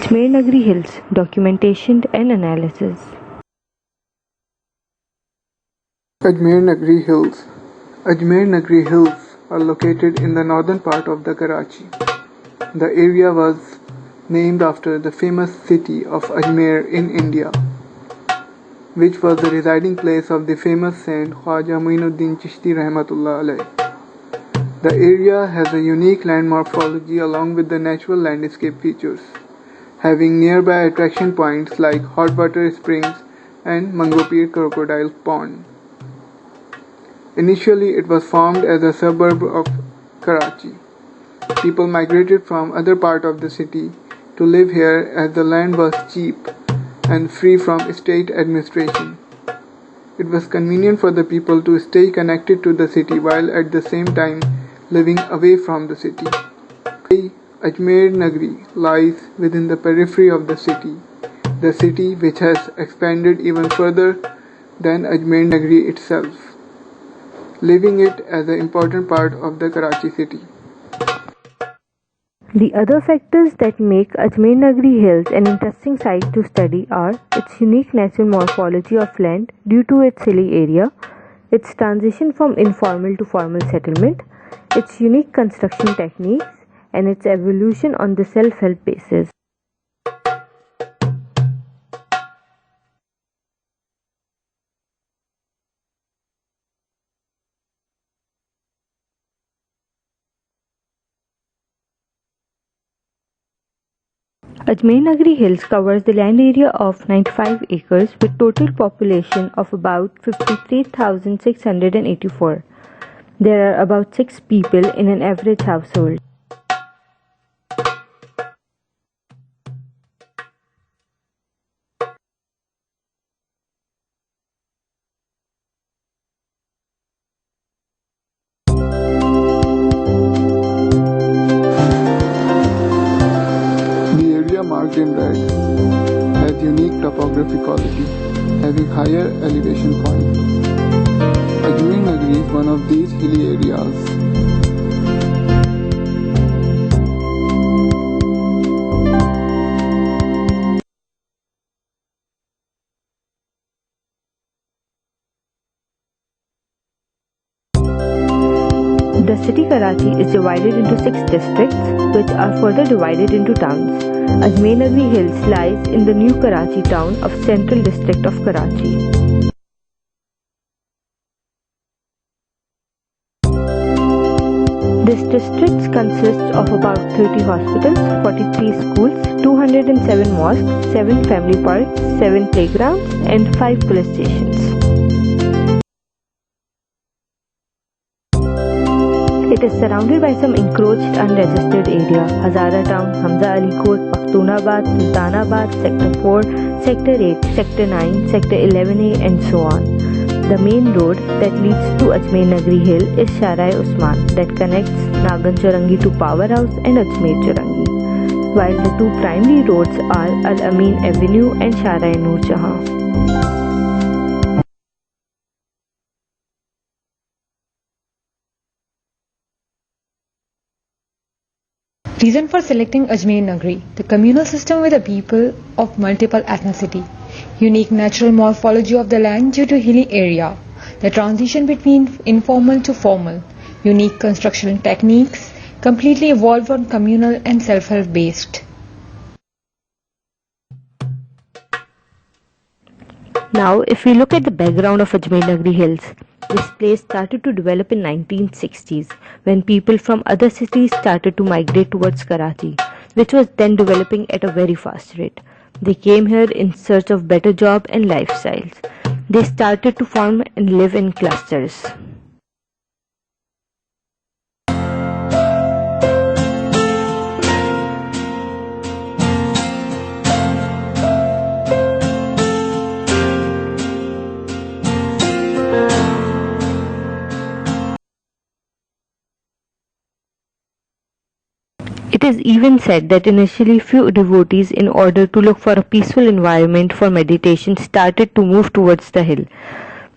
AJMER-NAGRI Hills Documentation and Analysis. AJMER-NAGRI Hills. AJMER-NAGRI Hills are located in the northern part of the Karachi. The area was named after the famous city of Ajmer in India, which was the residing place of the famous saint Khwaja Muinuddin Chishti Rahmatullah alayh. The area has a unique land morphology along with the natural landscape features, having nearby attraction points like hot water springs and Mangopir Crocodile Pond. Initially, it was formed as a suburb of Karachi. People migrated from other parts of the city to live here as the land was cheap and free from state administration. It was convenient for the people to stay connected to the city while at the same time living away from the city. AJMER-NAGRI lies within the periphery of the city which has expanded even further than AJMER-NAGRI itself, leaving it as an important part of the Karachi city. The other factors that make AJMER-NAGRI Hills an interesting site to study are its unique natural morphology of land due to its hilly area, its transition from informal to formal settlement, its unique construction techniques, and its evolution on the self-help basis. AJMER-NAGRI Hills covers the land area of 95 acres with total population of about 53,684. There are about 6 people in an average household. Marked in red has unique topography quality, having higher elevation points. AJMER-NAGRI is one of these hilly areas. The city Karachi is divided into 6 districts, which are further divided into towns. AJMER-NAGRI Hills lies in the new Karachi town of Central District of Karachi. This district consists of about 30 hospitals, 43 schools, 207 mosques, 7 family parks, 7 playgrounds, and 5 police stations. It is surrounded by some encroached unregistered area: Hazara Town, Hamza Ali Court, Pakhtunabad, Sultanabad, Sector 4, Sector 8, Sector 9, Sector 11A, and so on. The main road that leads to AJMER-NAGRI Hill is Sharai Usman, that connects Nagan Chaurangi to Powerhouse and Ajmer Chaurangi, while the 2 primary roads are Al Amin Avenue and Sharai Noor Jahan. Reason for selecting AJMER-NAGRI: the communal system with a people of multiple ethnicity, unique natural morphology of the land due to hilly area, the transition between informal to formal, unique construction techniques, completely evolved on communal and self-help based. Now, if we look at the background of AJMER-NAGRI Hills, this place started to develop in 1960s when people from other cities started to migrate towards Karachi, which was then developing at a very fast rate. They came here in search of better job and lifestyles. They started to form and live in clusters. It is even said that initially few devotees, in order to look for a peaceful environment for meditation, started to move towards the hill.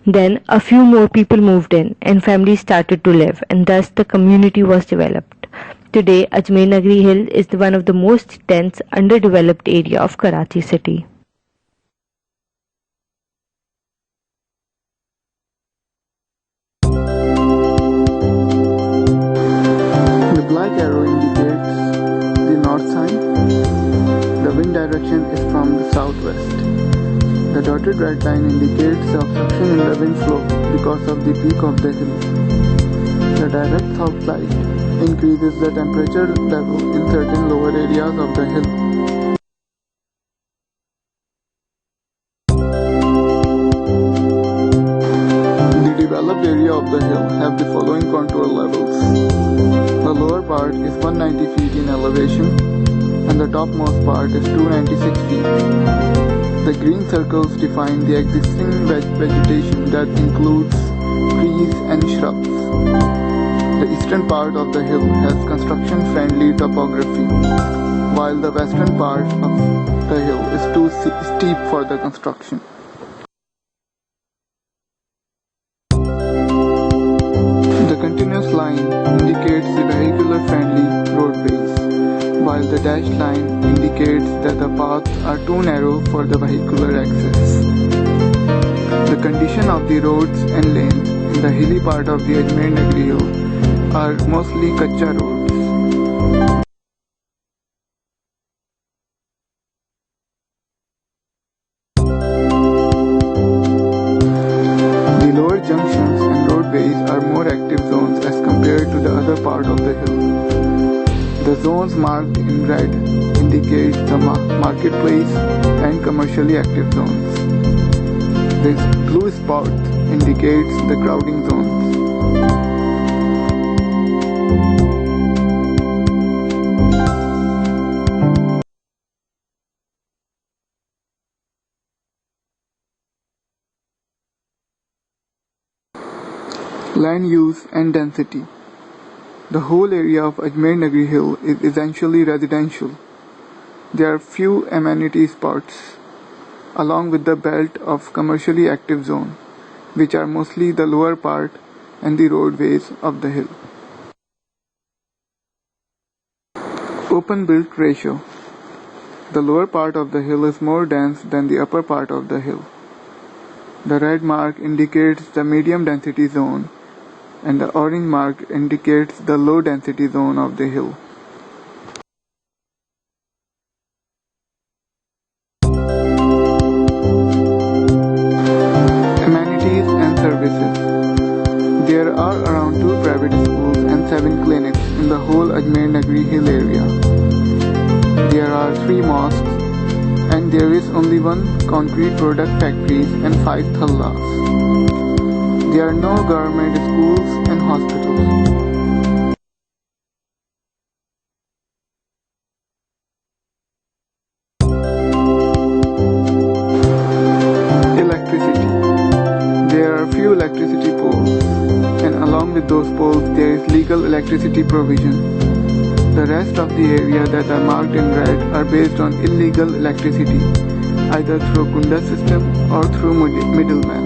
Then a few more people moved in and families started to live, and thus the community was developed. Today, Ajmer Nagri Hill is one of the most dense, underdeveloped area of Karachi city. The black arrow indicates the north sign. The wind direction is from the southwest. The dotted red line indicates the obstruction in the wind flow because of the peak of the hill. The direct south light increases the temperature level in certain lower areas of the hill. The developed area of the hill have the following contour levels. The lower part is 190 feet in elevation and the topmost part is 296 feet. The green circles define the existing vegetation that includes trees and shrubs. The eastern part of the hill has construction-friendly topography, while the western part of the hill is too steep for the construction. The continuous line indicates the vehicular-friendly roadways, while the dashed line indicates that the paths are too narrow for the vehicular access. The condition of the roads and lanes in the hilly part of the Ajmer Nagri Hill are mostly kacha roads. The lower junctions and roadways are more active zones as compared to the other part of the hill. The zones marked in red indicate the marketplace and commercially active zones. The blue spot indicates the crowding zones. Land use and density. The whole area of Ajmer Nagri Hill is essentially residential. There are few amenity spots, along with the belt of commercially active zone, which are mostly the lower part and the roadways of the hill. Open built ratio. The lower part of the hill is more dense than the upper part of the hill. The red mark indicates the medium density zone, and the orange mark indicates the low density zone of the hill. Amenities and services. There are around 2 private schools and 7 clinics in the whole Ajmer Nagri Hill area. There are 3 mosques and there is only 1 concrete product factories and 5 thallas. There are no government schools and hospitals. Electricity. There are few electricity poles, and along with those poles there is legal electricity provision. The rest of the area that are marked in red are based on illegal electricity, either through Kunda system or through middlemen.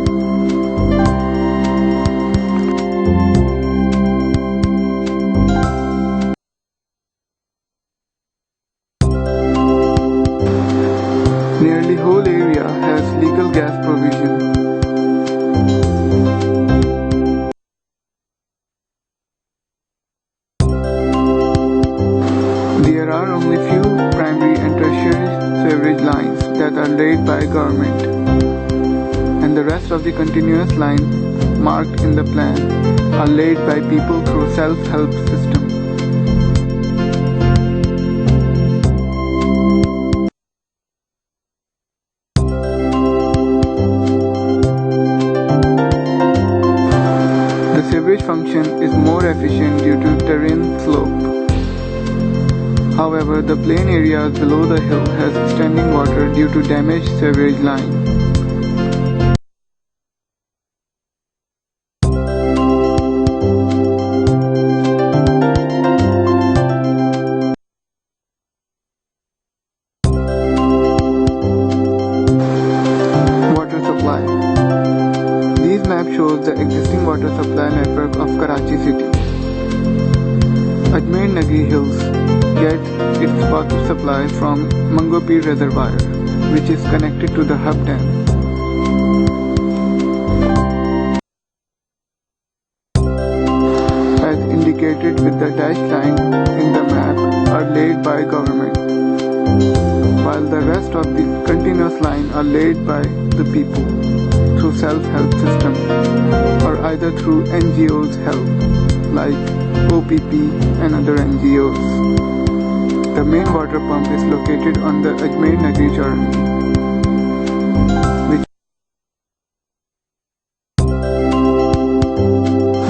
Nearly whole area has legal gas provision. There are only few primary and tertiary sewerage lines that are laid by government, and the rest of the continuous line marked in the plan are laid by people through self-help system. The sewerage function is more efficient due to terrain slope. However, the plain areas below the hill has standing water due to damaged sewerage line. Water supply. These map shows the existing water supply network of Karachi city. Nagri Hills get its water supply from Mangopir Reservoir, which is connected to the hub dam. As indicated with the dashed line in the map are laid by government, while the rest of the continuous line are laid by the people through self-help system or either through NGOs help like OPP and other NGOs. The main water pump is located on the Nagri journey, which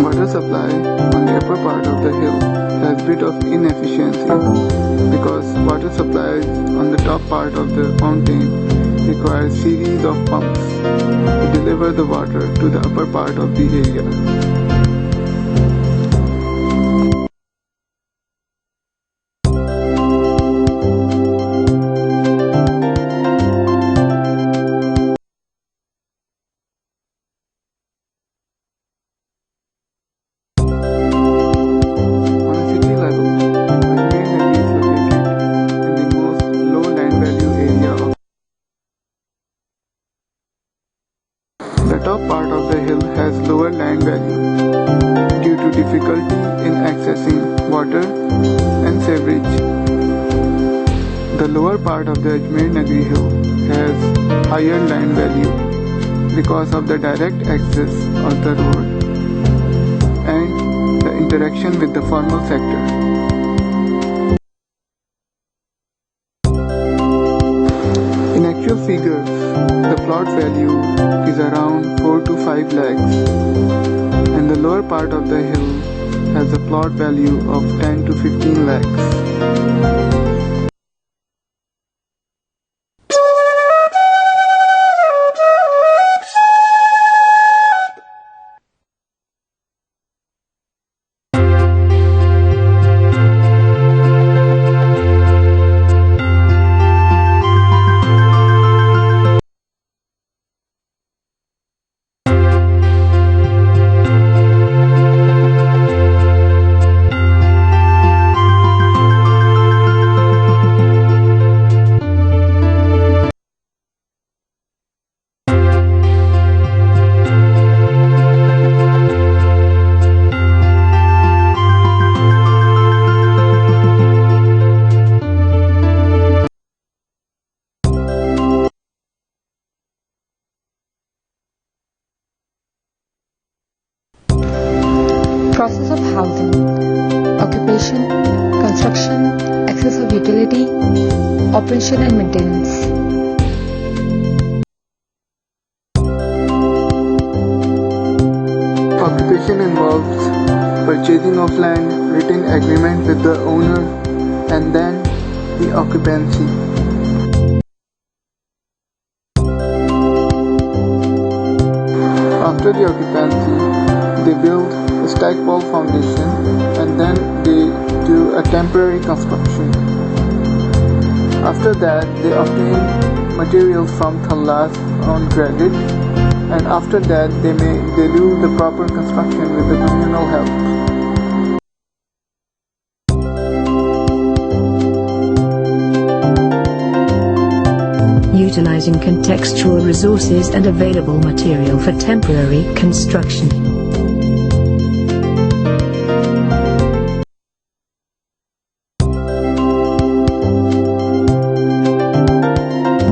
water supply on the upper part of the hill has a bit of inefficiency because water supplies on the top part of the mountain require a series of pumps to deliver the water to the upper part of the area. The top part of the hill has lower land value due to difficulty in accessing water and sewerage. The lower part of the Nagri hill has higher land value because of the direct access of the road and the interaction with the formal sector. In actual figures, the plot value is around 4 to 5 lakhs and the lower part of the hill has a plot value of 10 to 15 lakhs. Process of housing, occupation, construction, access of utility, operation and maintenance. Occupation involves purchasing of land, written agreement with the owner, and then the occupancy. After the occupancy, they build a stack wall foundation and then they do a temporary construction. After that, they obtain materials from Thallas on credit, and after that they do the proper construction with the communal help. Utilizing contextual resources and available material for temporary construction.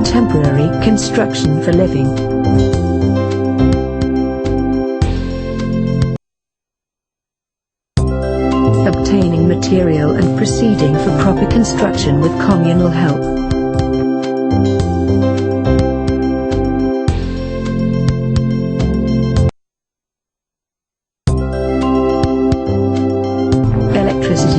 Temporary construction for living. Obtaining material and proceeding for proper construction with communal help.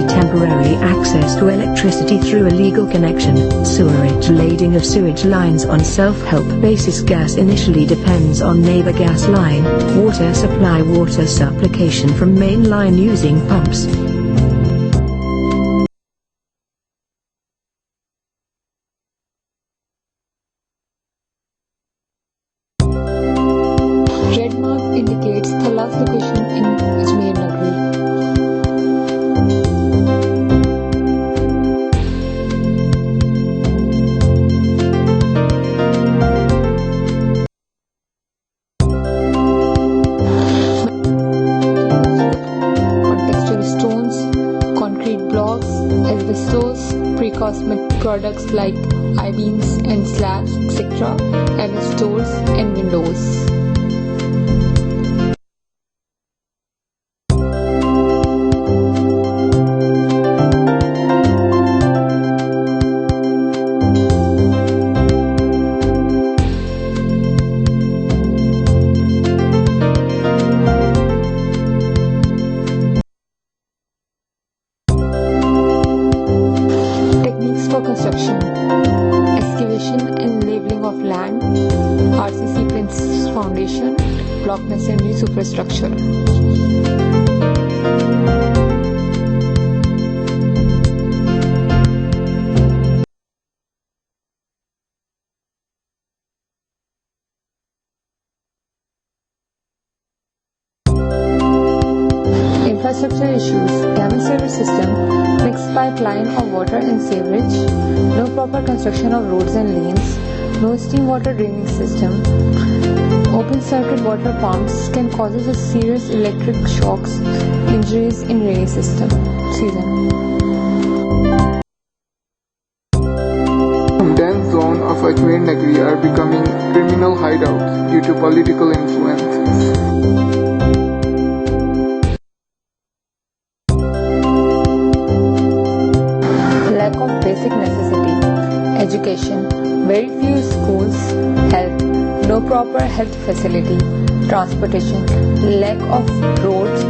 Temporary access to electricity through a legal connection. Sewerage. Lading of sewage lines on self-help basis. Gas initially depends on neighbor gas line. Water supply. Water supplication from main line using pumps. Red mark indicates Thallas location in AJMER, Nary. I-beams and slabs, etc., MS doors and windows. For construction, excavation and leveling of land, RCC Prince foundation, block masonry superstructure. Infrastructure issues, damaged sewage system, mixed pipeline of water and sewerage, no proper construction of roads and lanes, no steam water draining system, open circuit water pumps can cause us serious electric shocks, injuries in rainy season. Dense zone of Ajmer Nagri are becoming criminal hideouts due to political influences. Lack of basic necessity, education, very few schools, health, no proper health facility, transportation, lack of roads,